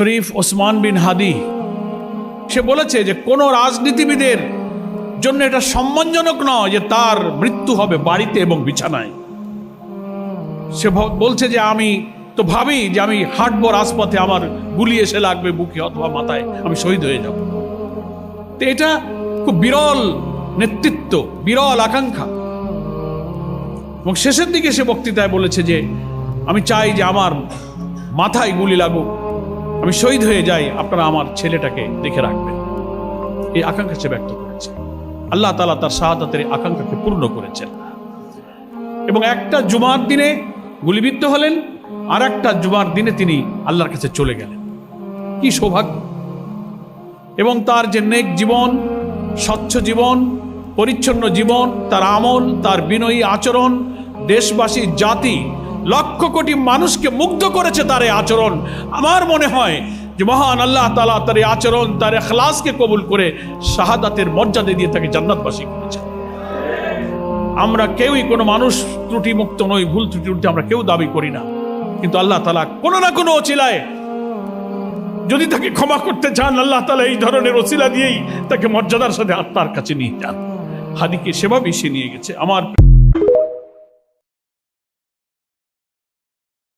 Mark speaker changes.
Speaker 1: শরীফ ওসমান বিন হাদি সে বলেছে যে কোনো রাজনীতিবিদের জন্য এটা সম্মানজনক নয় যে তার মৃত্যু হবে বাড়িতে এবং বিছানায়। সে বলছে যে আমি তো ভাবি যে আমি হাঁটবো রাজপথে, আমার গুলি এসে লাগবে বুকে অথবা মাথায়, আমি শহীদ হয়ে যাব। তো এটা খুব বিরল নেতৃত্ব, বিরল আকাঙ্ক্ষা। এবং শেষের দিকে সে বক্তৃতায় বলেছে যে আমি চাই যে আমার মাথায় গুলি লাগুক, আমি শহীদ হয়ে যাই, আপনারা আমার ছেলেটাকে দেখে রাখবেন। এই আকাঙ্ক্ষা সে ব্যক্ত করেছে। আল্লাহ তাআলা তার শাহাদাতের আকাঙ্ক্ষাকে পূর্ণ করেছেন। এবং একটা জুমার দিনে গুলিবিদ্ধ হলেন, আর একটা জুমার দিনে তিনি আল্লাহর কাছে চলে গেলেন। কি সৌভাগ্য! এবং তার যে নেক জীবন, স্বচ্ছ জীবন, পরিচ্ছন্ন জীবন, তার আমল, তার বিনয়ী আচরণ, দেশবাসী, জাতি, লক্ষ কোটি মানুষকে মুগ্ধ করেছে তার এই আচরণ। আমার মনে হয় যে মহান আল্লাহ তাআলা তার এই আচরণ, তার ইখলাসকে কবুল করে শাহাদাতের মর্যাদা দিয়ে তাকে জান্নাতবাসী করেছেন। আমরা কেউই কোনো মানুষ ত্রুটি মুক্ত নই, ভুল ত্রুটি আমরা কেউ দাবি করি না, কিন্তু আল্লাহ তাআলা কোনো না কোনো ওসিলায় যদি তাকে ক্ষমা করতে চান, আল্লাহ তাআলা এই ধরনের ওসিলা দিয়েই তাকে মর্যাদার সাথে আত্মার কাছে নিয়ে যান। হাদিকে সেভাবেই সে নিয়ে গেছে। আমার